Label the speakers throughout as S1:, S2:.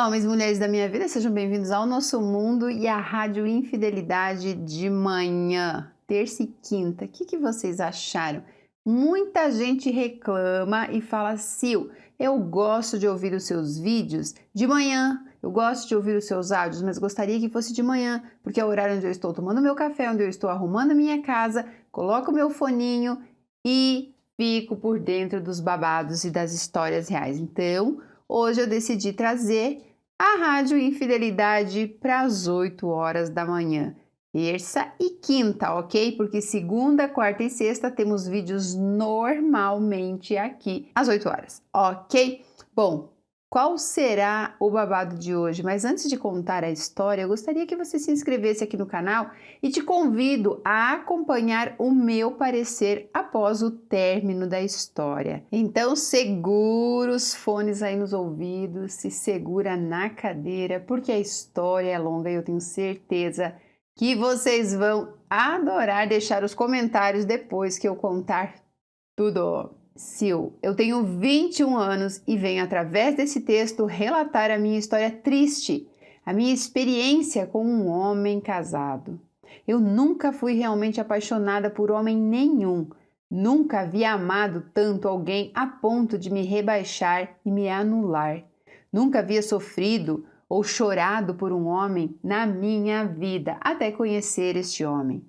S1: homens e mulheres da minha vida, sejam bem-vindos ao nosso mundo e à Rádio Infidelidade de manhã, terça e quinta. O que vocês acharam? Muita gente reclama e fala, Sil, eu gosto de ouvir os seus vídeos de manhã, eu gosto de ouvir os seus áudios, mas gostaria que fosse de manhã, porque é o horário onde eu estou tomando meu café, onde eu estou arrumando a minha casa, coloco o meu foninho e fico por dentro dos babados e das histórias reais. Então, hoje eu decidi trazer a Rádio Infidelidade para as 8 horas da manhã, terça e quinta, ok? Porque segunda, quarta e sexta temos vídeos normalmente aqui às 8 horas, ok? Bom, qual será o babado de hoje? Mas antes de contar a história, eu gostaria que você se inscrevesse aqui no canal e te convido a acompanhar o meu parecer após o término da história. Então segura os fones aí nos ouvidos, se segura na cadeira, porque a história é longa e eu tenho certeza que vocês vão adorar deixar os comentários depois que eu contar tudo. Sil, eu tenho 21 anos e venho através desse texto relatar a minha história triste, a minha experiência com um homem casado. Eu nunca fui realmente apaixonada por homem nenhum, nunca havia amado tanto alguém a ponto de me rebaixar e me anular. Nunca havia sofrido ou chorado por um homem na minha vida, até conhecer este homem.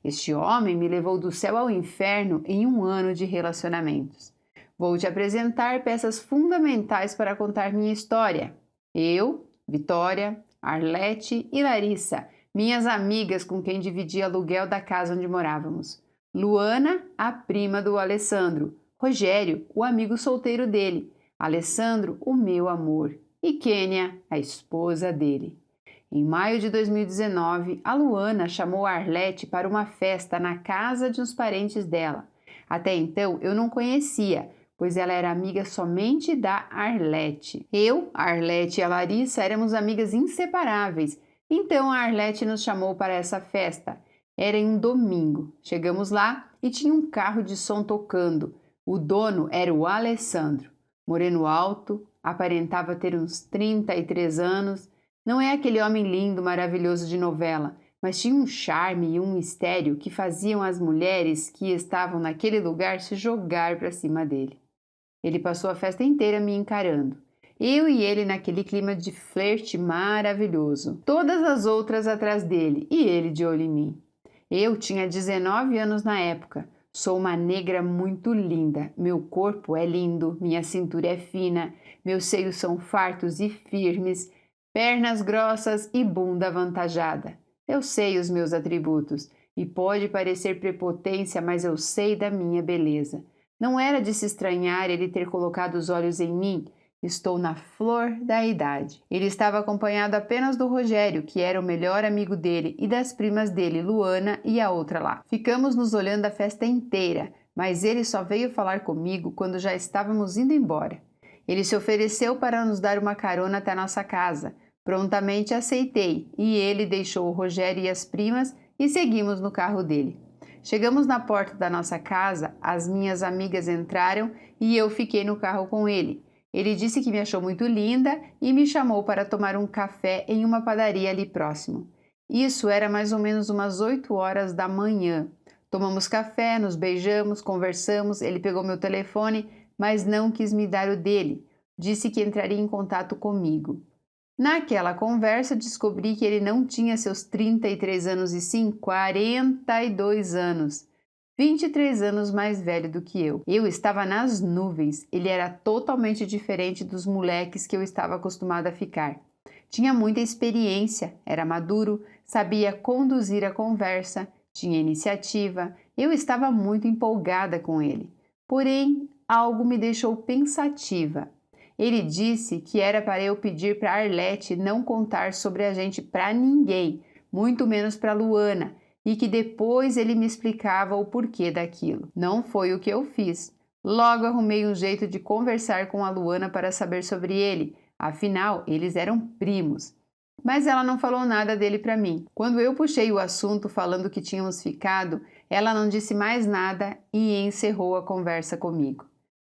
S1: Este homem me levou do céu ao inferno em um ano de relacionamentos. Vou te apresentar peças fundamentais para contar minha história. Eu, Vitória, Arlete e Larissa, minhas amigas com quem dividi aluguel da casa onde morávamos. Luana, a prima do Alessandro. Rogério, o amigo solteiro dele. Alessandro, o meu amor. E Kênia, a esposa dele. Em maio de 2019, a Luana chamou a Arlete para uma festa na casa de uns parentes dela. Até então, eu não conhecia, pois ela era amiga somente da Arlete. Eu, a Arlete e a Larissa éramos amigas inseparáveis, então a Arlete nos chamou para essa festa. Era em um domingo. Chegamos lá e tinha um carro de som tocando. O dono era o Alessandro. Moreno alto, aparentava ter uns 33 anos, não é aquele homem lindo, maravilhoso de novela, mas tinha um charme e um mistério que faziam as mulheres que estavam naquele lugar se jogar para cima dele. Ele passou a festa inteira me encarando. Eu e ele naquele clima de flerte maravilhoso. Todas as outras atrás dele e ele de olho em mim. Eu tinha 19 anos na época. Sou uma negra muito linda. Meu corpo é lindo, minha cintura é fina, meus seios são fartos e firmes, pernas grossas e bunda avantajada. Eu sei os meus atributos, e pode parecer prepotência, mas eu sei da minha beleza. Não era de se estranhar ele ter colocado os olhos em mim. Estou na flor da idade. Ele estava acompanhado apenas do Rogério, que era o melhor amigo dele, e das primas dele, Luana e a outra lá. Ficamos nos olhando a festa inteira, mas ele só veio falar comigo quando já estávamos indo embora. Ele se ofereceu para nos dar uma carona até nossa casa. Prontamente aceitei e ele deixou o Rogério e as primas e seguimos no carro dele. Chegamos na porta da nossa casa, as minhas amigas entraram e eu fiquei no carro com ele. Ele disse que me achou muito linda e me chamou para tomar um café em uma padaria ali próximo. Isso era mais ou menos umas 8 horas da manhã. Tomamos café, nos beijamos, conversamos, ele pegou meu telefone, mas não quis me dar o dele. Disse que entraria em contato comigo. Naquela conversa, descobri que ele não tinha seus 33 anos e sim 42 anos. 23 anos mais velho do que eu. Eu estava nas nuvens. Ele era totalmente diferente dos moleques que eu estava acostumada a ficar. Tinha muita experiência, era maduro, sabia conduzir a conversa, tinha iniciativa. Eu estava muito empolgada com ele. Porém, algo me deixou pensativa. Ele disse que era para eu pedir para Arlete não contar sobre a gente para ninguém, muito menos para Luana, e que depois ele me explicava o porquê daquilo. Não foi o que eu fiz. Logo arrumei um jeito de conversar com a Luana para saber sobre ele, afinal eles eram primos. Mas ela não falou nada dele para mim. Quando eu puxei o assunto falando que tínhamos ficado, ela não disse mais nada e encerrou a conversa comigo.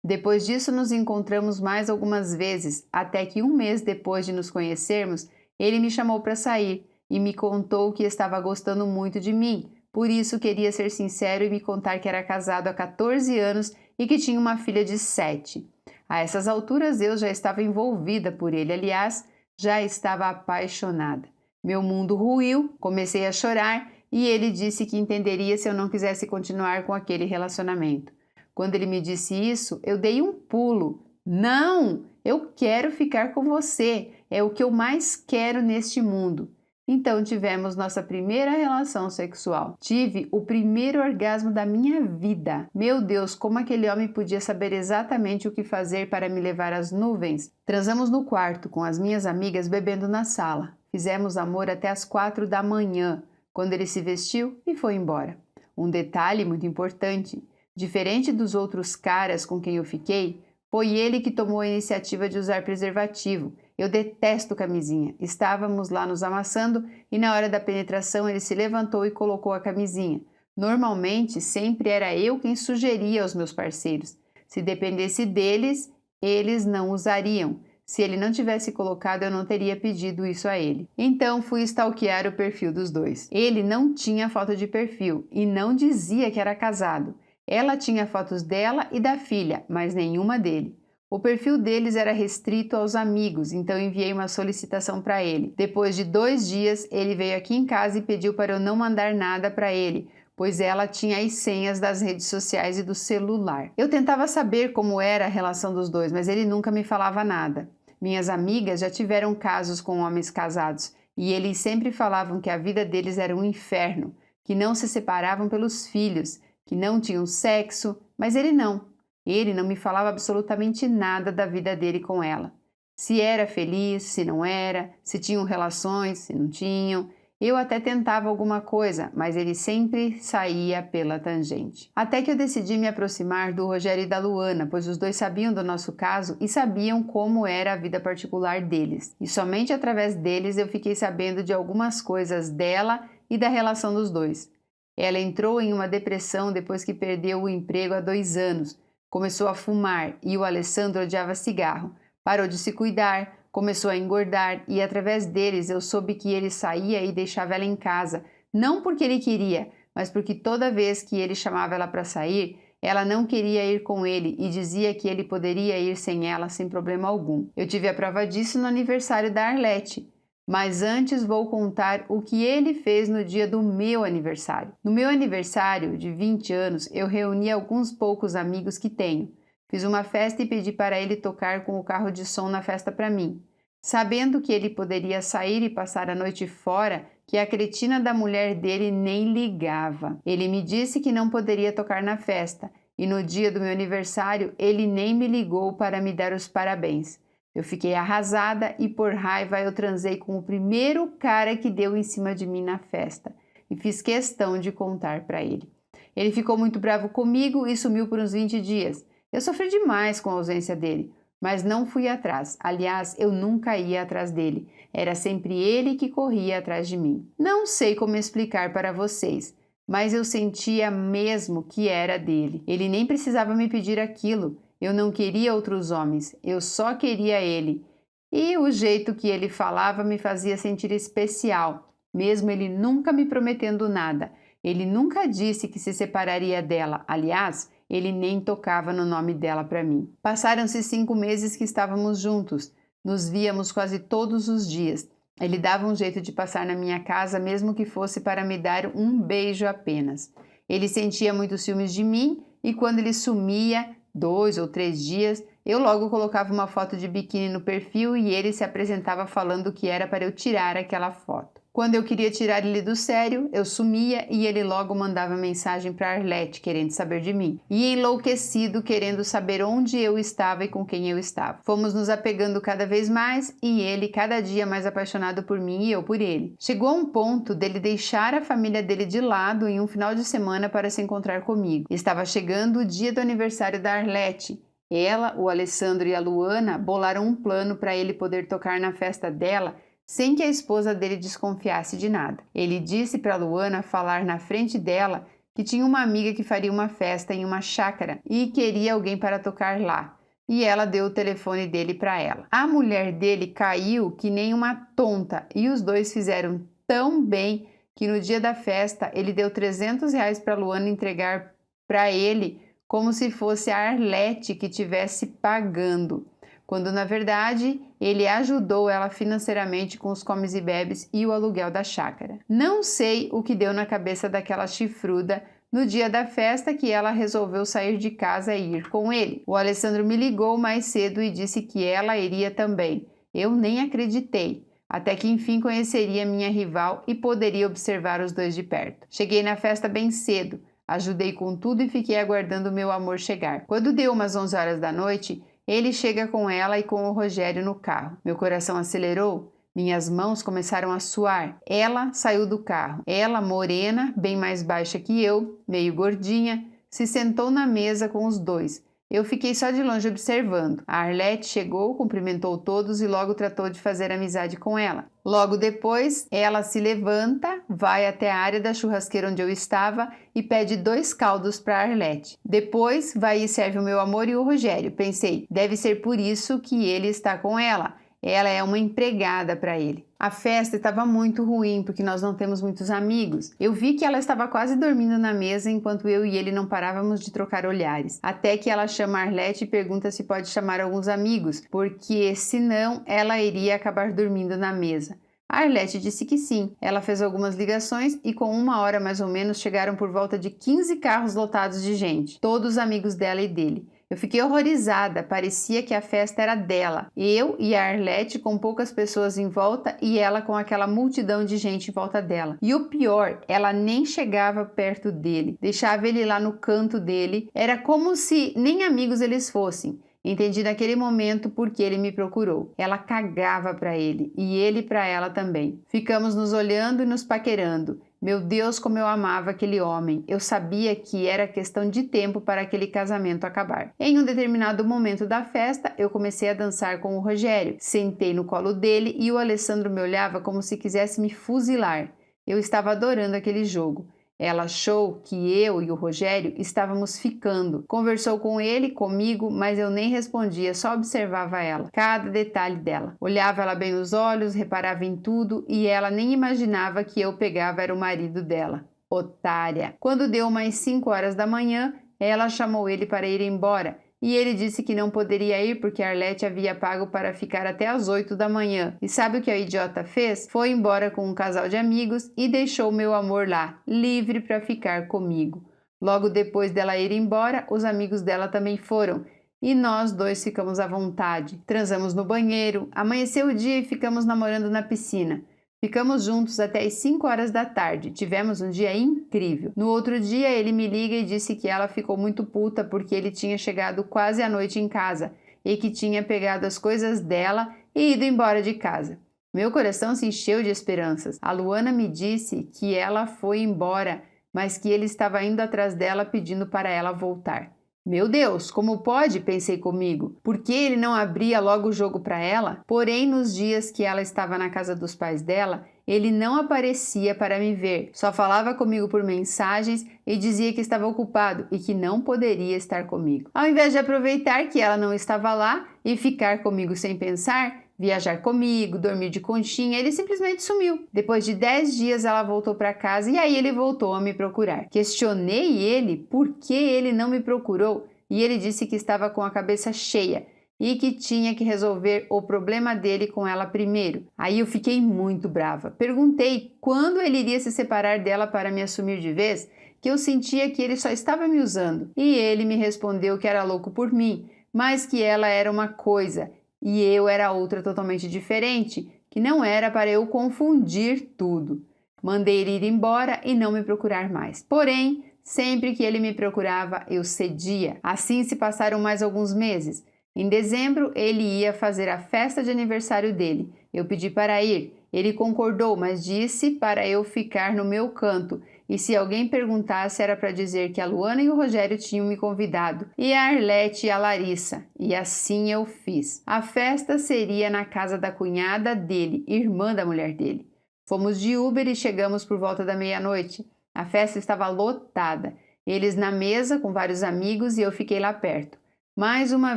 S1: Depois disso, nos encontramos mais algumas vezes, até que um mês depois de nos conhecermos, ele me chamou para sair e me contou que estava gostando muito de mim, por isso queria ser sincero e me contar que era casado há 14 anos e que tinha uma filha de 7. A essas alturas eu já estava envolvida por ele, aliás, já estava apaixonada. Meu mundo ruiu, comecei a chorar e ele disse que entenderia se eu não quisesse continuar com aquele relacionamento. Quando ele me disse isso, eu dei um pulo. Não, eu quero ficar com você, é o que eu mais quero neste mundo. Então tivemos nossa primeira relação sexual. Tive o primeiro orgasmo da minha vida. Meu Deus, como aquele homem podia saber exatamente o que fazer para me levar às nuvens? Transamos no quarto com as minhas amigas bebendo na sala. Fizemos amor até as 4 da manhã, quando ele se vestiu e foi embora. Um detalhe muito importante: diferente dos outros caras com quem eu fiquei, foi ele que tomou a iniciativa de usar preservativo. Eu detesto camisinha. Estávamos lá nos amassando e na hora da penetração ele se levantou e colocou a camisinha. Normalmente, sempre era eu quem sugeria aos meus parceiros. Se dependesse deles, eles não usariam. Se ele não tivesse colocado, eu não teria pedido isso a ele. Então, fui stalkear o perfil dos dois. Ele não tinha foto de perfil e não dizia que era casado. Ela tinha fotos dela e da filha, mas nenhuma dele. O perfil deles era restrito aos amigos, então enviei uma solicitação para ele. Depois de 2 dias, ele veio aqui em casa e pediu para eu não mandar nada para ele, pois ela tinha as senhas das redes sociais e do celular. Eu tentava saber como era a relação dos dois, mas ele nunca me falava nada. Minhas amigas já tiveram casos com homens casados e eles sempre falavam que a vida deles era um inferno, que não se separavam pelos filhos, que não tinham sexo, mas ele não. Ele não me falava absolutamente nada da vida dele com ela. Se era feliz, se não era, se tinham relações, se não tinham. Eu até tentava alguma coisa, mas ele sempre saía pela tangente. Até que eu decidi me aproximar do Rogério e da Luana, pois os dois sabiam do nosso caso e sabiam como era a vida particular deles. E somente através deles eu fiquei sabendo de algumas coisas dela e da relação dos dois. Ela entrou em uma depressão depois que perdeu o emprego há 2 anos. Começou a fumar e o Alessandro odiava cigarro. Parou de se cuidar, começou a engordar e através deles eu soube que ele saía e deixava ela em casa, não porque ele queria, mas porque toda vez que ele chamava ela para sair, ela não queria ir com ele e dizia que ele poderia ir sem ela sem problema algum. Eu tive a prova disso no aniversário da Arlete. Mas antes vou contar o que ele fez no dia do meu aniversário. No meu aniversário de 20 anos, eu reuni alguns poucos amigos que tenho. Fiz uma festa e pedi para ele tocar com o carro de som na festa para mim. Sabendo que ele poderia sair e passar a noite fora, que a cretina da mulher dele nem ligava. Ele me disse que não poderia tocar na festa, e no dia do meu aniversário ele nem me ligou para me dar os parabéns. Eu fiquei arrasada e por raiva eu transei com o primeiro cara que deu em cima de mim na festa e fiz questão de contar para ele. Ele ficou muito bravo comigo e sumiu por uns 20 dias. Eu sofri demais com a ausência dele, mas não fui atrás. Aliás, eu nunca ia atrás dele. Era sempre ele que corria atrás de mim. Não sei como explicar para vocês, mas eu sentia mesmo que era dele. Ele nem precisava me pedir aquilo. Eu não queria outros homens, eu só queria ele. E o jeito que ele falava me fazia sentir especial, mesmo ele nunca me prometendo nada. Ele nunca disse que se separaria dela. Aliás, ele nem tocava no nome dela para mim. Passaram-se 5 meses que estávamos juntos. Nos víamos quase todos os dias. Ele dava um jeito de passar na minha casa, mesmo que fosse para me dar um beijo apenas. Ele sentia muitos ciúmes de mim e quando ele sumia, 2 ou 3 dias, eu logo colocava uma foto de biquíni no perfil e ele se apresentava falando que era para eu tirar aquela foto. Quando eu queria tirar ele do sério, eu sumia e ele logo mandava mensagem para Arlete querendo saber de mim. E enlouquecido querendo saber onde eu estava e com quem eu estava. Fomos nos apegando cada vez mais e ele cada dia mais apaixonado por mim e eu por ele. Chegou a um ponto dele deixar a família dele de lado em um final de semana para se encontrar comigo. Estava chegando o dia do aniversário da Arlete. Ela, o Alessandro e a Luana bolaram um plano para ele poder tocar na festa dela sem que a esposa dele desconfiasse de nada. Ele disse para Luana falar na frente dela que tinha uma amiga que faria uma festa em uma chácara e queria alguém para tocar lá. E ela deu o telefone dele para ela. A mulher dele caiu que nem uma tonta e os dois fizeram tão bem que no dia da festa ele deu R$ 300 para Luana entregar para ele como se fosse a Arlete que tivesse pagando, quando na verdade ele ajudou ela financeiramente com os comes e bebes e o aluguel da chácara. Não sei o que deu na cabeça daquela chifruda no dia da festa que ela resolveu sair de casa e ir com ele. O Alessandro me ligou mais cedo e disse que ela iria também. Eu nem acreditei, até que enfim conheceria minha rival e poderia observar os dois de perto. Cheguei na festa bem cedo, ajudei com tudo e fiquei aguardando o meu amor chegar. Quando deu umas 11 horas da noite, ele chega com ela e com o Rogério no carro. Meu coração acelerou. Minhas mãos começaram a suar. Ela saiu do carro. Ela, morena, bem mais baixa que eu, meio gordinha, se sentou na mesa com os dois. Eu fiquei só de longe observando. A Arlete chegou, cumprimentou todos e logo tratou de fazer amizade com ela. Logo depois, ela se levanta, vai até a área da churrasqueira onde eu estava e pede 2 caldos para a Arlete. Depois, vai e serve o meu amor e o Rogério. Pensei, deve ser por isso que ele está com ela. Ela é uma empregada para ele. A festa estava muito ruim, porque nós não temos muitos amigos. Eu vi que ela estava quase dormindo na mesa, enquanto eu e ele não parávamos de trocar olhares. Até que ela chama a Arlete e pergunta se pode chamar alguns amigos, porque senão ela iria acabar dormindo na mesa. A Arlete disse que sim. Ela fez algumas ligações e com 1 hora mais ou menos chegaram por volta de 15 carros lotados de gente, todos amigos dela e dele. Eu fiquei horrorizada, parecia que a festa era dela. Eu e a Arlete com poucas pessoas em volta e ela com aquela multidão de gente em volta dela. E o pior, ela nem chegava perto dele, deixava ele lá no canto dele. Era como se nem amigos eles fossem. Entendi naquele momento porque ele me procurou. Ela cagava para ele e ele para ela também. Ficamos nos olhando e nos paquerando. Meu Deus, como eu amava aquele homem. Eu sabia que era questão de tempo para aquele casamento acabar. Em um determinado momento da festa, eu comecei a dançar com o Rogério. Sentei no colo dele e o Alessandro me olhava como se quisesse me fuzilar. Eu estava adorando aquele jogo. Ela achou que eu e o Rogério estávamos ficando. Conversou com ele, comigo, mas eu nem respondia, só observava ela, cada detalhe dela. Olhava ela bem nos olhos, reparava em tudo e ela nem imaginava que eu pegava era o marido dela. Otária! Quando deu umas 5 horas da manhã, ela chamou ele para ir embora. E ele disse que não poderia ir porque a Arlete havia pago para ficar até às 8 da manhã. E sabe o que a idiota fez? Foi embora com um casal de amigos e deixou meu amor lá, livre para ficar comigo. Logo depois dela ir embora, os amigos dela também foram. E nós dois ficamos à vontade. Transamos no banheiro, amanheceu o dia e ficamos namorando na piscina. Ficamos juntos até as 5 horas da tarde. Tivemos um dia incrível. No outro dia, ele me liga e disse que ela ficou muito puta porque ele tinha chegado quase à noite em casa e que tinha pegado as coisas dela e ido embora de casa. Meu coração se encheu de esperanças. A Luana me disse que ela foi embora, mas que ele estava indo atrás dela pedindo para ela voltar. Meu Deus, como pode? Pensei comigo. Por que ele não abria logo o jogo para ela? Porém, nos dias que ela estava na casa dos pais dela, ele não aparecia para me ver. Só falava comigo por mensagens e dizia que estava ocupado e que não poderia estar comigo. Ao invés de aproveitar que ela não estava lá e ficar comigo sem pensar, viajar comigo, dormir de conchinha, ele simplesmente sumiu. Depois de 10 dias ela voltou para casa e aí ele voltou a me procurar. Questionei ele por que ele não me procurou e ele disse que estava com a cabeça cheia e que tinha que resolver o problema dele com ela primeiro. Aí eu fiquei muito brava. Perguntei quando ele iria se separar dela para me assumir de vez, que eu sentia que ele só estava me usando. E ele me respondeu que era louco por mim, mas que ela era uma coisa e eu era outra totalmente diferente, que não era para eu confundir tudo. Mandei ele ir embora e não me procurar mais. Porém, sempre que ele me procurava, eu cedia. Assim se passaram mais alguns meses. Em dezembro, ele ia fazer a festa de aniversário dele. Eu pedi para ir. Ele concordou, mas disse para eu ficar no meu canto. E se alguém perguntasse, era para dizer que a Luana e o Rogério tinham me convidado, e a Arlete e a Larissa. E assim eu fiz. A festa seria na casa da cunhada dele, irmã da mulher dele. Fomos de Uber e chegamos por volta da meia-noite. A festa estava lotada, eles na mesa com vários amigos e eu fiquei lá perto. Mais uma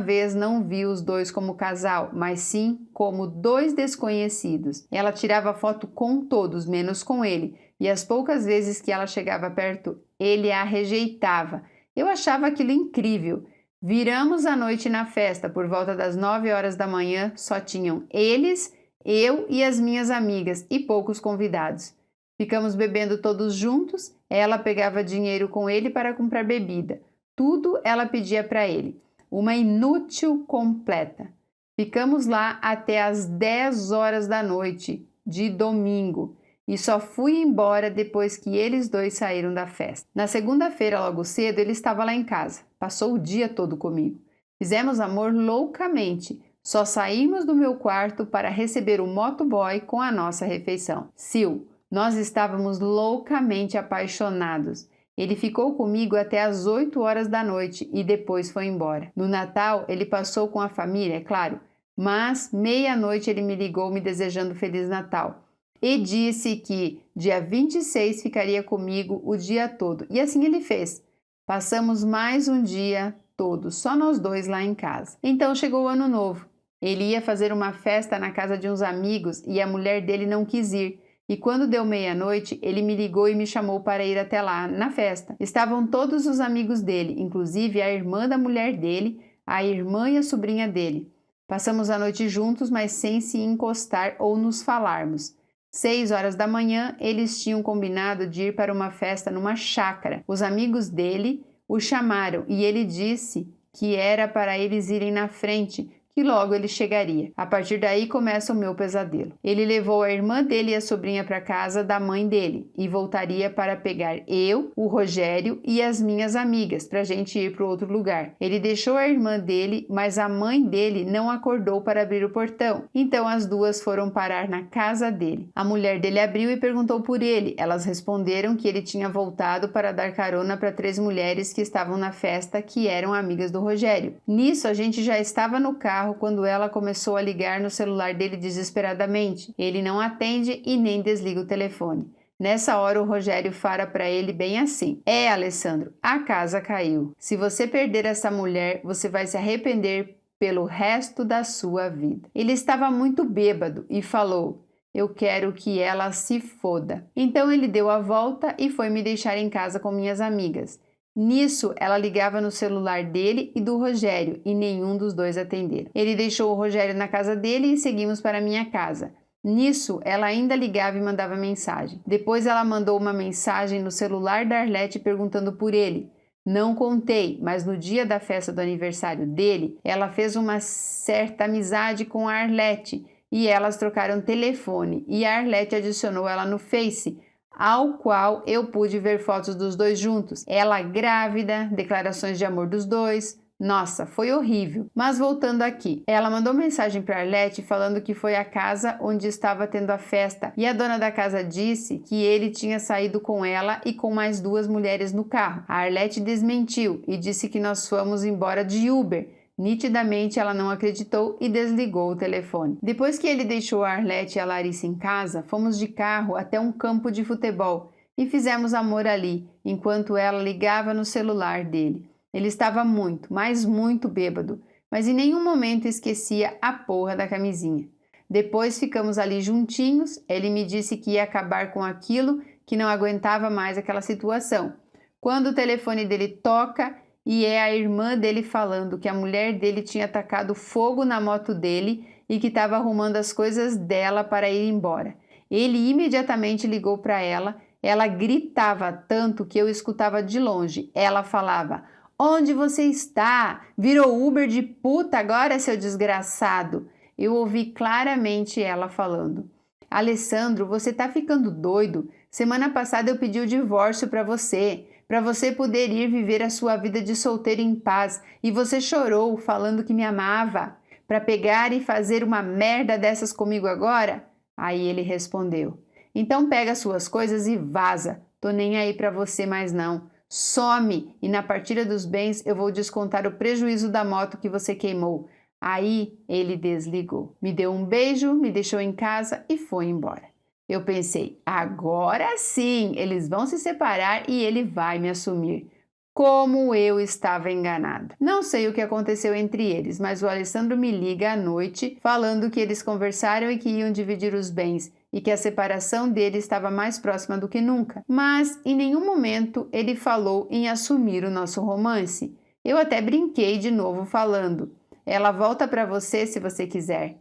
S1: vez não vi os dois como casal, mas sim como dois desconhecidos. Ela tirava foto com todos, menos com ele, e as poucas vezes que ela chegava perto, ele a rejeitava. Eu achava aquilo incrível. Viramos a noite na festa, por volta das 9 horas da manhã, só tinham eles, eu e as minhas amigas e poucos convidados. Ficamos bebendo todos juntos, ela pegava dinheiro com ele para comprar bebida. Tudo ela pedia para ele. Uma inútil completa. Ficamos lá até às 10 horas da noite, de domingo, e só fui embora depois que eles dois saíram da festa. Na segunda-feira, logo cedo, ele estava lá em casa. Passou o dia todo comigo. Fizemos amor loucamente. Só saímos do meu quarto para receber o motoboy com a nossa refeição. Sil, nós estávamos loucamente apaixonados. Ele ficou comigo até às 8 horas da noite e depois foi embora. No Natal, ele passou com a família, é claro, mas meia-noite ele me ligou me desejando Feliz Natal e disse que dia 26 ficaria comigo o dia todo. E assim ele fez. Passamos mais um dia todo, só nós dois lá em casa. Então chegou o Ano Novo. Ele ia fazer uma festa na casa de uns amigos e a mulher dele não quis ir. E quando deu meia-noite, ele me ligou e me chamou para ir até lá, na festa. Estavam todos os amigos dele, inclusive a irmã da mulher dele, a irmã e a sobrinha dele. Passamos a noite juntos, mas sem se encostar ou nos falarmos. 6 horas da manhã, eles tinham combinado de ir para uma festa numa chácara. Os amigos dele o chamaram e ele disse que era para eles irem na frente, que logo ele chegaria. A partir daí começa o meu pesadelo. Ele levou a irmã dele e a sobrinha para casa da mãe dele e voltaria para pegar eu, o Rogério e as minhas amigas para a gente ir para outro lugar. Ele deixou a irmã dele, mas a mãe dele não acordou para abrir o portão. Então as duas foram parar na casa dele. A mulher dele abriu e perguntou por ele. Elas responderam que ele tinha voltado para dar carona para 3 mulheres que estavam na festa que eram amigas do Rogério. Nisso a gente já estava no carro quando ela começou a ligar no celular dele desesperadamente. Ele não atende e nem desliga o telefone. Nessa hora o Rogério fala para ele bem assim: Alessandro, a casa caiu. Se você perder essa mulher, você vai se arrepender pelo resto da sua vida. Ele estava muito bêbado e falou: eu quero que ela se foda. Então ele deu a volta e foi me deixar em casa com minhas amigas. Nisso, ela ligava no celular dele e do Rogério e nenhum dos dois atenderam. Ele deixou o Rogério na casa dele e seguimos para minha casa. Nisso, ela ainda ligava e mandava mensagem. Depois ela mandou uma mensagem no celular da Arlete perguntando por ele. Não contei, mas no dia da festa do aniversário dele, ela fez uma certa amizade com a Arlete e elas trocaram telefone e a Arlete adicionou ela no Face, ao qual eu pude ver fotos dos dois juntos. Ela grávida, declarações de amor dos dois. Nossa, foi horrível. Mas voltando aqui, ela mandou mensagem para Arlete falando que foi a casa onde estava tendo a festa e a dona da casa disse que ele tinha saído com ela e com mais 2 mulheres no carro. A Arlete desmentiu e disse que nós fomos embora de Uber. Nitidamente ela não acreditou e desligou o telefone. Depois que ele deixou a Arlete e a Larissa em casa, fomos de carro até um campo de futebol e fizemos amor ali, enquanto ela ligava no celular dele. Ele estava muito, mas muito bêbado, mas em nenhum momento esquecia a porra da camisinha. Depois ficamos ali juntinhos, ele me disse que ia acabar com aquilo, que não aguentava mais aquela situação. Quando o telefone dele toca, e é a irmã dele falando que a mulher dele tinha atacado fogo na moto dele e que estava arrumando as coisas dela para ir embora. Ele imediatamente ligou para ela, ela gritava tanto que eu escutava de longe. Ela falava: onde você está? Virou Uber de puta agora, seu desgraçado? Eu ouvi claramente ela falando: Alessandro, você tá ficando doido? Semana passada eu pedi o divórcio para você poder ir viver a sua vida de solteiro em paz, e você chorou falando que me amava, para pegar e fazer uma merda dessas comigo agora? Aí ele respondeu: então pega suas coisas e vaza, tô nem aí para você mais não. Some e na partilha dos bens eu vou descontar o prejuízo da moto que você queimou. Aí ele desligou, me deu um beijo, me deixou em casa e foi embora. Eu pensei, agora sim, eles vão se separar e ele vai me assumir. Como eu estava enganada. Não sei o que aconteceu entre eles, mas o Alessandro me liga à noite falando que eles conversaram e que iam dividir os bens e que a separação dele estava mais próxima do que nunca. Mas em nenhum momento ele falou em assumir o nosso romance. Eu até brinquei de novo falando: ela volta para você se você quiser.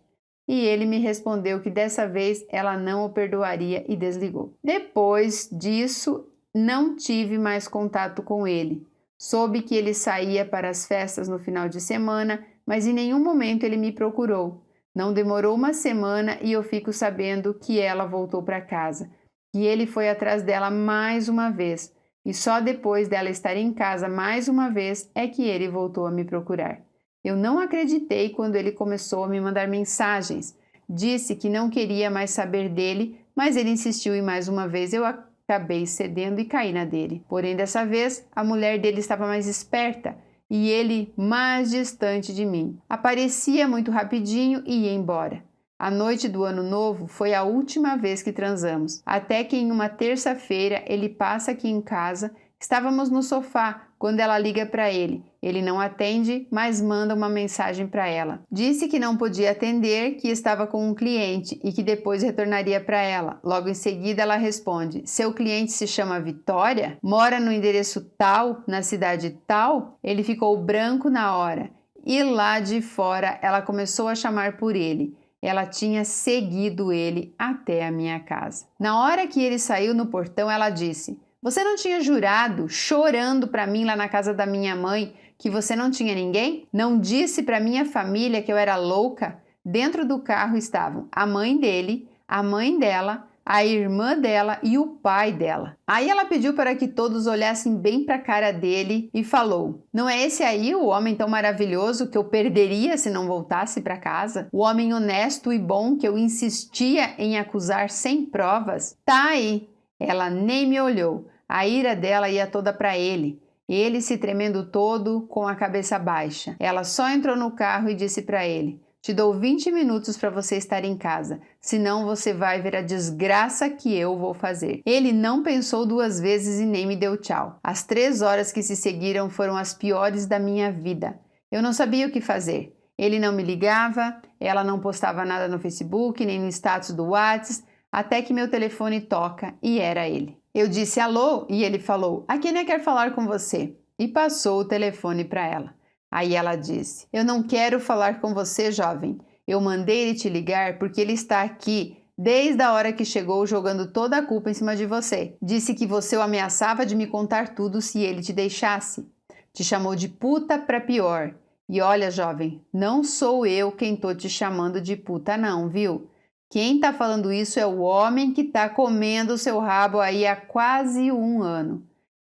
S1: E ele me respondeu que dessa vez ela não o perdoaria e desligou. Depois disso, não tive mais contato com ele. Soube que ele saía para as festas no final de semana, mas em nenhum momento ele me procurou. Não demorou uma semana e eu fico sabendo que ela voltou para casa. E ele foi atrás dela mais uma vez. E só depois dela estar em casa mais uma vez é que ele voltou a me procurar. Eu não acreditei quando ele começou a me mandar mensagens. Disse que não queria mais saber dele, mas ele insistiu e mais uma vez eu acabei cedendo e caí na dele. Porém, dessa vez, a mulher dele estava mais esperta e ele mais distante de mim. Aparecia muito rapidinho e ia embora. A noite do ano novo foi a última vez que transamos, até que em uma terça-feira ele passa aqui em casa. Estávamos no sofá quando ela liga para ele. Ele não atende, mas manda uma mensagem para ela. Disse que não podia atender, que estava com um cliente e que depois retornaria para ela. Logo em seguida ela responde: seu cliente se chama Vitória? Mora no endereço tal, na cidade tal? Ele ficou branco na hora. E lá de fora ela começou a chamar por ele. Ela tinha seguido ele até a minha casa. Na hora que ele saiu no portão, ela disse: você não tinha jurado, chorando para mim lá na casa da minha mãe, que você não tinha ninguém? Não disse para minha família que eu era louca? Dentro do carro estavam a mãe dele, a mãe dela, a irmã dela e o pai dela. Aí ela pediu para que todos olhassem bem para a cara dele e falou: não é esse aí o homem tão maravilhoso que eu perderia se não voltasse para casa? O homem honesto e bom que eu insistia em acusar sem provas? Tá aí. Ela nem me olhou. A ira dela ia toda para ele. Ele se tremendo todo, com a cabeça baixa. Ela só entrou no carro e disse para ele: te dou 20 minutos para você estar em casa, senão você vai ver a desgraça que eu vou fazer. Ele não pensou duas vezes e nem me deu tchau. As 3 horas que se seguiram foram as piores da minha vida. Eu não sabia o que fazer. Ele não me ligava, ela não postava nada no Facebook, nem no status do WhatsApp, até que meu telefone toca e era ele. Eu disse alô e ele falou: a Kênia quer falar com você, e passou o telefone para ela. Aí ela disse: eu não quero falar com você, jovem. Eu mandei ele te ligar porque ele está aqui desde a hora que chegou jogando toda a culpa em cima de você. Disse que você o ameaçava de me contar tudo se ele te deixasse. Te chamou de puta pra pior. E olha, jovem, não sou eu quem tô te chamando de puta não, viu? Quem tá falando isso é o homem que tá comendo o seu rabo aí há quase 1 ano.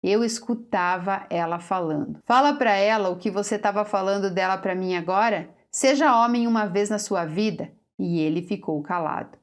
S1: Eu escutava ela falando. Fala pra ela o que você estava falando dela pra mim agora? Seja homem uma vez na sua vida. E ele ficou calado.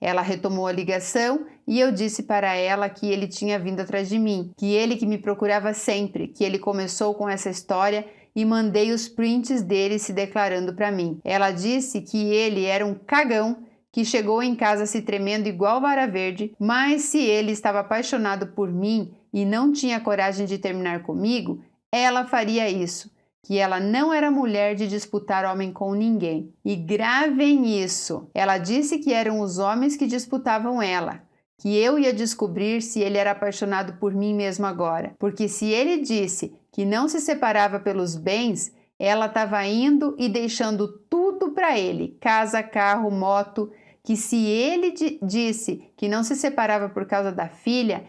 S1: Ela retomou a ligação e eu disse para ela que ele tinha vindo atrás de mim, que ele que me procurava sempre, que ele começou com essa história e mandei os prints dele se declarando para mim. Ela disse que ele era um cagão que chegou em casa se tremendo igual vara verde, mas se ele estava apaixonado por mim e não tinha coragem de terminar comigo, ela faria isso, que ela não era mulher de disputar homem com ninguém. E gravem isso, ela disse que eram os homens que disputavam ela, que eu ia descobrir se ele era apaixonado por mim mesmo agora, porque se ele disse que não se separava pelos bens, ela estava indo e deixando tudo para ele, casa, carro, moto, que se ele disse que não se separava por causa da filha,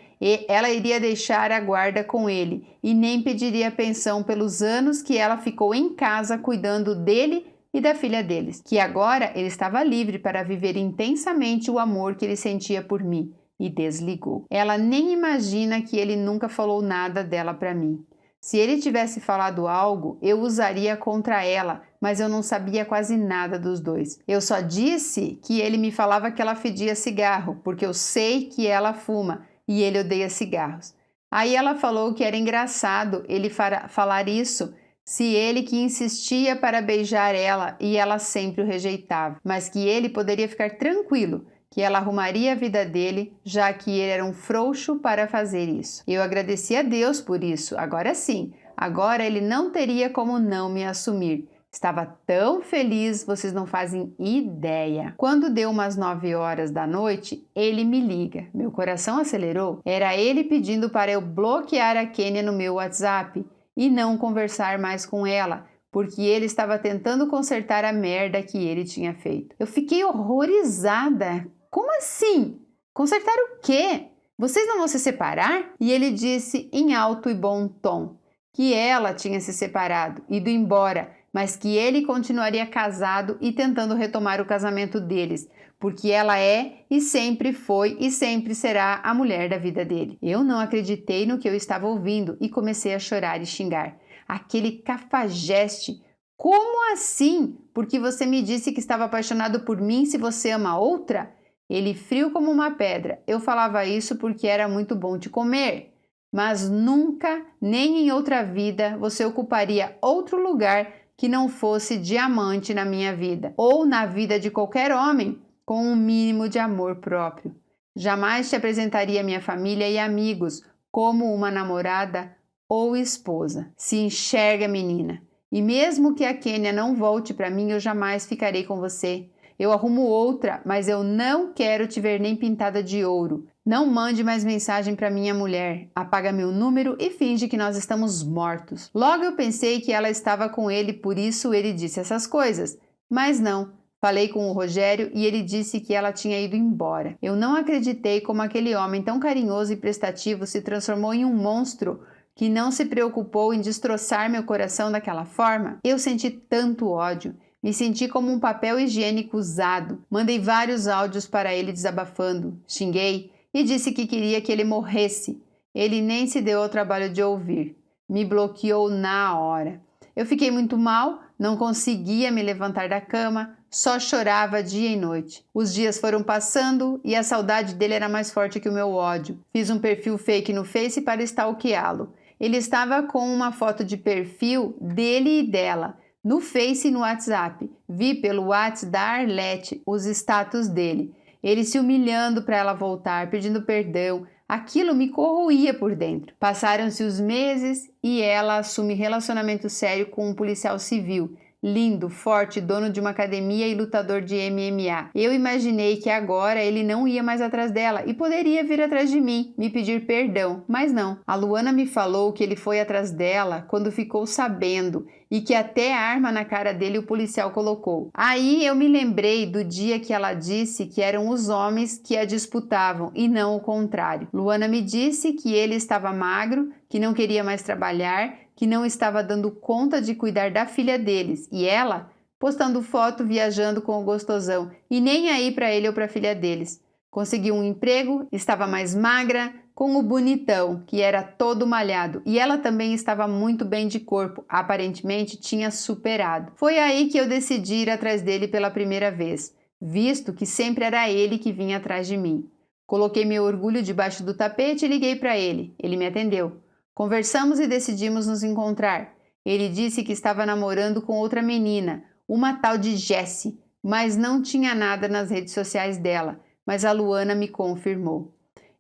S1: ela iria deixar a guarda com ele e nem pediria pensão pelos anos que ela ficou em casa cuidando dele e da filha deles, que agora ele estava livre para viver intensamente o amor que ele sentia por mim, e desligou. Ela nem imagina que ele nunca falou nada dela para mim. Se ele tivesse falado algo, eu usaria contra ela, mas eu não sabia quase nada dos dois. Eu só disse que ele me falava que ela fedia cigarro, porque eu sei que ela fuma e ele odeia cigarros. Aí ela falou que era engraçado ele falar isso, se ele que insistia para beijar ela e ela sempre o rejeitava, mas que ele poderia ficar tranquilo, que ela arrumaria a vida dele, já que ele era um frouxo para fazer isso. Eu agradeci a Deus por isso, agora sim, agora ele não teria como não me assumir. Estava tão feliz, vocês não fazem ideia. Quando deu umas 9 horas da noite, ele me liga. Meu coração acelerou. Era ele pedindo para eu bloquear a Kênia no meu WhatsApp e não conversar mais com ela, porque ele estava tentando consertar a merda que ele tinha feito. Eu fiquei horrorizada. Como assim? Consertar o quê? Vocês não vão se separar? E ele disse em alto e bom tom que ela tinha se separado, ido embora, mas que ele continuaria casado e tentando retomar o casamento deles, porque ela é e sempre foi e sempre será a mulher da vida dele. Eu não acreditei no que eu estava ouvindo e comecei a chorar e xingar. Aquele cafajeste! Como assim? Porque você me disse que estava apaixonado por mim se você ama outra? Ele frio como uma pedra. Eu falava isso porque era muito bom de comer. Mas nunca, nem em outra vida, você ocuparia outro lugar que não fosse diamante na minha vida, ou na vida de qualquer homem com um mínimo de amor próprio. Jamais te apresentaria minha família e amigos como uma namorada ou esposa. Se enxerga, menina. E mesmo que a Kênia não volte para mim, eu jamais ficarei com você. Eu arrumo outra, mas eu não quero te ver nem pintada de ouro. Não mande mais mensagem para minha mulher. Apaga meu número e finge que nós estamos mortos. Logo eu pensei que ela estava com ele, por isso ele disse essas coisas. Mas não. Falei com o Rogério e ele disse que ela tinha ido embora. Eu não acreditei como aquele homem tão carinhoso e prestativo se transformou em um monstro que não se preocupou em destroçar meu coração daquela forma. Eu senti tanto ódio. Me senti como um papel higiênico usado. Mandei vários áudios para ele desabafando. Xinguei e disse que queria que ele morresse. Ele nem se deu ao trabalho de ouvir. Me bloqueou na hora. Eu fiquei muito mal, não conseguia me levantar da cama, só chorava dia e noite. Os dias foram passando e a saudade dele era mais forte que o meu ódio. Fiz um perfil fake no Face para stalkeá-lo. Ele estava com uma foto de perfil dele e dela, no Face e no WhatsApp. Vi pelo WhatsApp da Arlete os status dele. Ele se humilhando para ela voltar, pedindo perdão. Aquilo me corroía por dentro. Passaram-se os meses e ela assume relacionamento sério com um policial civil. Lindo, forte, dono de uma academia e lutador de MMA. Eu imaginei que agora ele não ia mais atrás dela e poderia vir atrás de mim, me pedir perdão, mas não. A Luana me falou que ele foi atrás dela quando ficou sabendo e que até a arma na cara dele o policial colocou. Aí eu me lembrei do dia que ela disse que eram os homens que a disputavam e não o contrário. Luana me disse que ele estava magro, que não queria mais trabalhar, que não estava dando conta de cuidar da filha deles, e ela postando foto viajando com o gostosão e nem aí para ele ou para a filha deles. Conseguiu um emprego, estava mais magra, com o bonitão, que era todo malhado, e ela também estava muito bem de corpo, aparentemente tinha superado. Foi aí que eu decidi ir atrás dele pela primeira vez, visto que sempre era ele que vinha atrás de mim. Coloquei meu orgulho debaixo do tapete e liguei para ele. Ele me atendeu. Conversamos e decidimos nos encontrar. Ele disse que estava namorando com outra menina, uma tal de Jessie, mas não tinha nada nas redes sociais dela, mas a Luana me confirmou.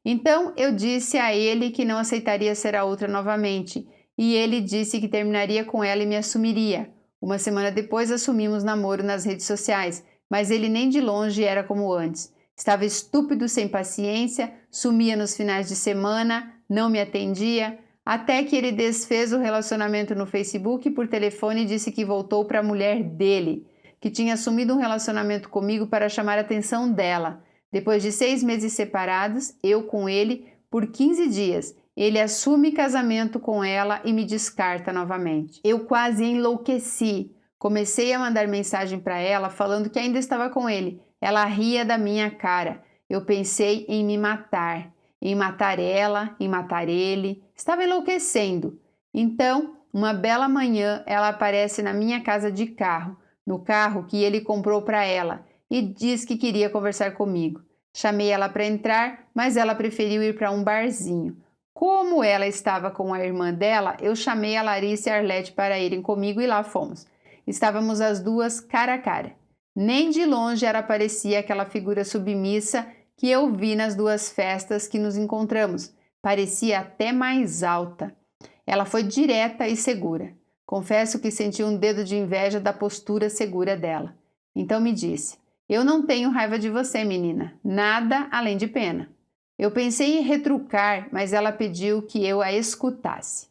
S1: Então eu disse a ele que não aceitaria ser a outra novamente, e ele disse que terminaria com ela e me assumiria. Uma semana depois assumimos namoro nas redes sociais, mas ele nem de longe era como antes. Estava estúpido, sem paciência, sumia nos finais de semana, não me atendia, até que ele desfez o relacionamento no Facebook e por telefone disse que voltou para a mulher dele, que tinha assumido um relacionamento comigo para chamar a atenção dela. Depois de 6 meses separados, eu com ele, por 15 dias, ele assume casamento com ela e me descarta novamente. Eu quase enlouqueci. Comecei a mandar mensagem para ela falando que ainda estava com ele. Ela ria da minha cara. Eu pensei em me matar. Em matar ela, em matar ele. Estava enlouquecendo. Então, uma bela manhã, ela aparece na minha casa de carro, no carro que ele comprou para ela, e diz que queria conversar comigo. Chamei ela para entrar, mas ela preferiu ir para um barzinho. Como ela estava com a irmã dela, eu chamei a Larissa e a Arlete para irem comigo e lá fomos. Estávamos as duas cara a cara. Nem de longe ela parecia aquela figura submissa que eu vi nas 2 festas que nos encontramos. Parecia até mais alta. Ela foi direta e segura. Confesso que senti um dedo de inveja da postura segura dela. Então me disse: eu não tenho raiva de você, menina. Nada além de pena. Eu pensei em retrucar, mas ela pediu que eu a escutasse.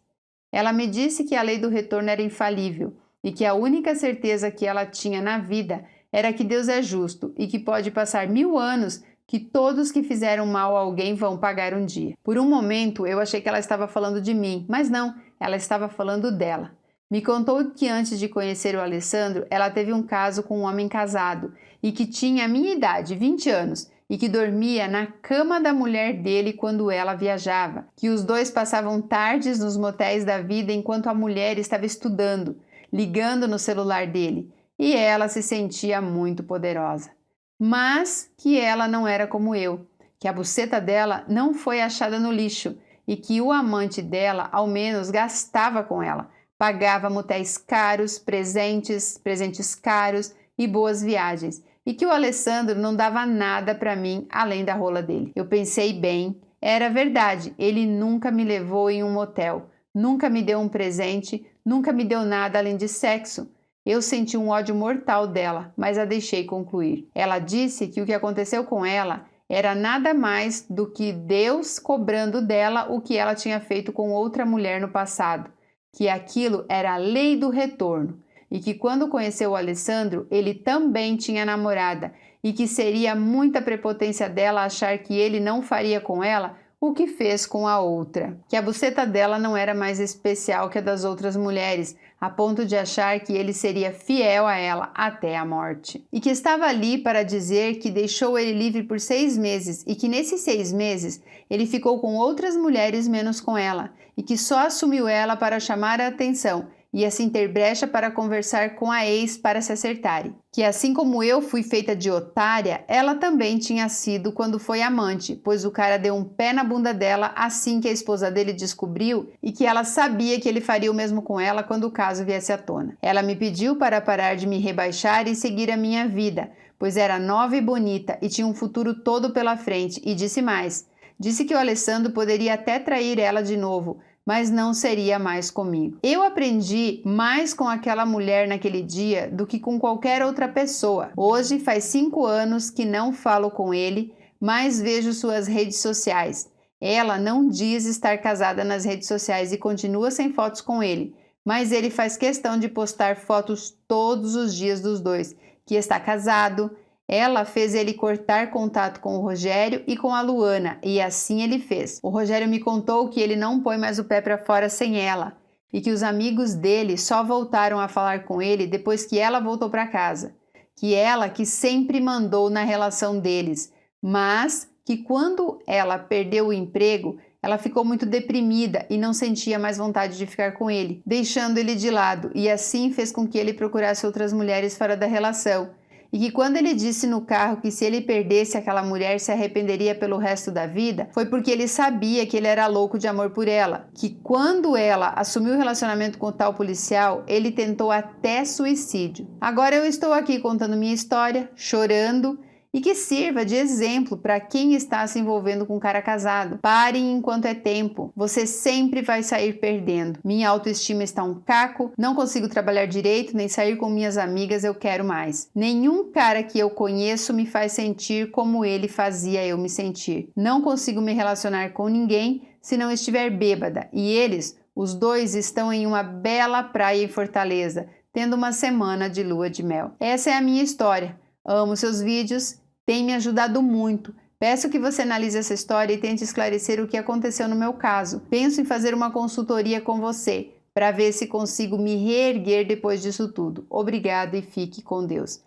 S1: Ela me disse que a lei do retorno era infalível e que a única certeza que ela tinha na vida era que Deus é justo e que pode passar 1000 anos que todos que fizeram mal a alguém vão pagar um dia. Por um momento eu achei que ela estava falando de mim, mas não, ela estava falando dela. Me contou que antes de conhecer o Alessandro, ela teve um caso com um homem casado e que tinha a minha idade, 20 anos, e que dormia na cama da mulher dele quando ela viajava, que os dois passavam tardes nos motéis da vida enquanto a mulher estava estudando, ligando no celular dele, e ela se sentia muito poderosa. Mas que ela não era como eu, que a buceta dela não foi achada no lixo e que o amante dela ao menos gastava com ela, pagava motéis caros, presentes caros e boas viagens, e que o Alessandro não dava nada para mim além da rola dele. Eu pensei bem, era verdade, ele nunca me levou em um motel, nunca me deu um presente, nunca me deu nada além de sexo. Eu senti um ódio mortal dela, mas a deixei concluir. Ela disse que o que aconteceu com ela era nada mais do que Deus cobrando dela o que ela tinha feito com outra mulher no passado, que aquilo era a lei do retorno, e que quando conheceu o Alessandro, ele também tinha namorada, e que seria muita prepotência dela achar que ele não faria com ela o que fez com a outra, que a buceta dela não era mais especial que a das outras mulheres, a ponto de achar que ele seria fiel a ela até a morte. E que estava ali para dizer que deixou ele livre por 6 meses e que nesses 6 meses ele ficou com outras mulheres menos com ela, e que só assumiu ela para chamar a atenção e assim ter brecha para conversar com a ex para se acertarem. Que assim como eu fui feita de otária, ela também tinha sido quando foi amante, pois o cara deu um pé na bunda dela assim que a esposa dele descobriu e que ela sabia que ele faria o mesmo com ela quando o caso viesse à tona. Ela me pediu para parar de me rebaixar e seguir a minha vida, pois era nova e bonita e tinha um futuro todo pela frente, e disse mais. Disse que o Alessandro poderia até trair ela de novo, mas não seria mais comigo. Eu aprendi mais com aquela mulher naquele dia do que com qualquer outra pessoa. Hoje faz 5 anos que não falo com ele, mas vejo suas redes sociais. Ela não diz estar casada nas redes sociais e continua sem fotos com ele, mas ele faz questão de postar fotos todos os dias dos dois, que está casado. Ela fez ele cortar contato com o Rogério e com a Luana, e assim ele fez. O Rogério me contou que ele não põe mais o pé para fora sem ela, e que os amigos dele só voltaram a falar com ele depois que ela voltou para casa. Que ela que sempre mandou na relação deles, mas que quando ela perdeu o emprego, ela ficou muito deprimida e não sentia mais vontade de ficar com ele, deixando ele de lado, e assim fez com que ele procurasse outras mulheres fora da relação. E que quando ele disse no carro que se ele perdesse aquela mulher se arrependeria pelo resto da vida, foi porque ele sabia que ele era louco de amor por ela. Que quando ela assumiu o relacionamento com o tal policial, ele tentou até suicídio. Agora eu estou aqui contando minha história, chorando, e que sirva de exemplo para quem está se envolvendo com um cara casado. Parem enquanto é tempo, você sempre vai sair perdendo. Minha autoestima está um caco, não consigo trabalhar direito, nem sair com minhas amigas eu quero mais. Nenhum cara que eu conheço me faz sentir como ele fazia eu me sentir. Não consigo me relacionar com ninguém se não estiver bêbada, e eles, os dois, estão em uma bela praia em Fortaleza, tendo uma semana de lua de mel. Essa é a minha história. Amo seus vídeos, tem me ajudado muito. Peço que você analise essa história e tente esclarecer o que aconteceu no meu caso. Penso em fazer uma consultoria com você, para ver se consigo me reerguer depois disso tudo. Obrigada e fique com Deus.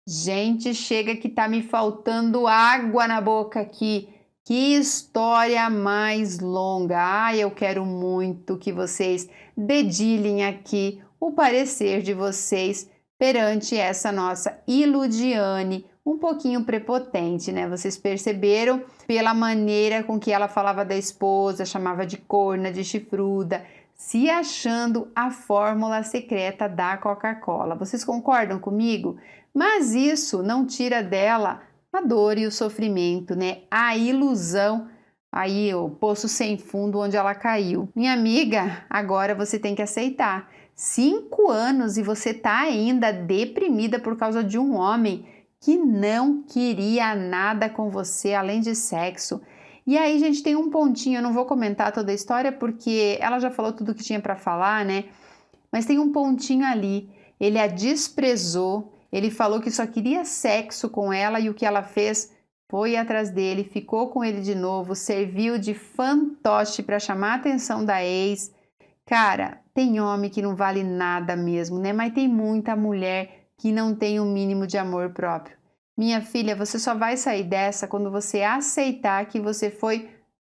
S1: Gente, chega que tá me faltando água na boca aqui. Que história mais longa. Ai, eu quero muito que vocês dedilhem aqui o parecer de vocês perante essa nossa Iludiane, um pouquinho prepotente, né? Vocês perceberam pela maneira com que ela falava da esposa, chamava de corna, de chifruda, se achando a fórmula secreta da Coca-Cola. Vocês concordam comigo? Mas isso não tira dela a dor e o sofrimento, né? A ilusão, aí o poço sem fundo onde ela caiu. Minha amiga, agora você tem que aceitar. 5 anos e você tá ainda deprimida por causa de um homem que não queria nada com você além de sexo. E aí, gente, tem um pontinho, eu não vou comentar toda a história porque ela já falou tudo que tinha para falar, né? Mas tem um pontinho ali. Ele a desprezou, ele falou que só queria sexo com ela e o que ela fez foi atrás dele, ficou com ele de novo, serviu de fantoche para chamar a atenção da ex. Cara, tem homem que não vale nada mesmo, né? Mas tem muita mulher que não tem o mínimo de amor próprio. Minha filha, você só vai sair dessa quando você aceitar que você foi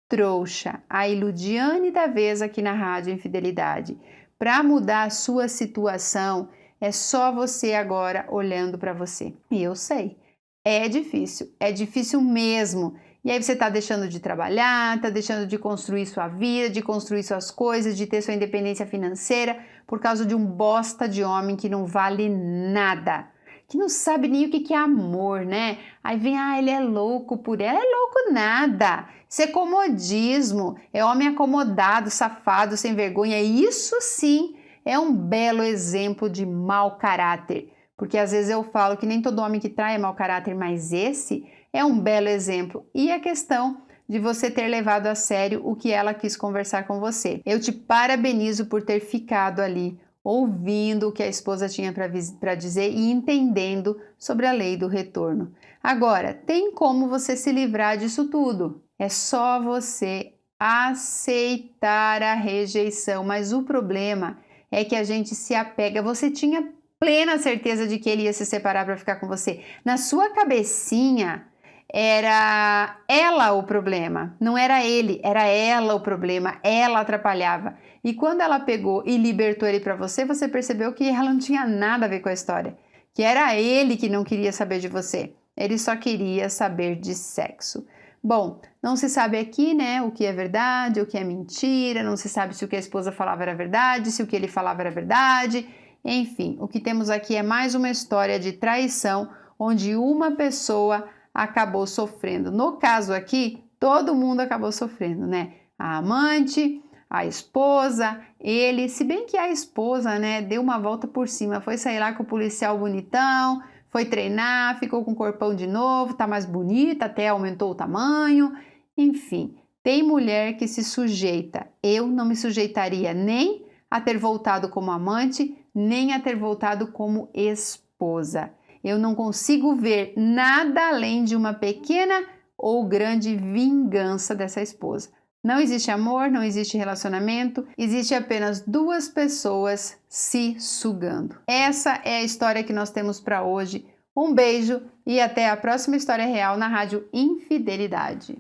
S1: trouxa. A Iludiane da vez aqui na Rádio Infidelidade. Para mudar a sua situação, é só você agora olhando para você. E eu sei, é difícil mesmo. E aí você está deixando de trabalhar, está deixando de construir sua vida, de construir suas coisas, de ter sua independência financeira por causa de um bosta de homem que não vale nada. Que não sabe nem o que é amor, né? Aí vem, ele é louco por ela. É louco nada. Isso é comodismo. É homem acomodado, safado, sem vergonha. Isso sim é um belo exemplo de mau caráter. Porque às vezes eu falo que nem todo homem que trai é mau caráter, mas esse é um belo exemplo. E a questão de você ter levado a sério o que ela quis conversar com você. Eu te parabenizo por ter ficado ali ouvindo o que a esposa tinha para dizer e entendendo sobre a lei do retorno. Agora, tem como você se livrar disso tudo. É só você aceitar a rejeição, mas o problema é que a gente se apega. Você tinha plena certeza de que ele ia se separar para ficar com você. Na sua cabecinha, era ela o problema, não era ele, era ela o problema, ela atrapalhava. E quando ela pegou e libertou ele para você, você percebeu que ela não tinha nada a ver com a história, que era ele que não queria saber de você, ele só queria saber de sexo. Bom, não se sabe aqui, né, o que é verdade, o que é mentira, não se sabe se o que a esposa falava era verdade, se o que ele falava era verdade, enfim, o que temos aqui é mais uma história de traição, onde uma pessoa acabou sofrendo. No caso aqui, todo mundo acabou sofrendo, né? A amante, a esposa, ele, se bem que a esposa, né, deu uma volta por cima, foi sair lá com o policial bonitão, foi treinar, ficou com o corpão de novo, tá mais bonita, até aumentou o tamanho, enfim. Tem mulher que se sujeita. Eu não me sujeitaria nem a ter voltado como amante, nem a ter voltado como esposa. Eu não consigo ver nada além de uma pequena ou grande vingança dessa esposa. Não existe amor, não existe relacionamento, existe apenas duas pessoas se sugando. Essa é a história que nós temos para hoje. Um beijo e até a próxima história real na Rádio Infidelidade.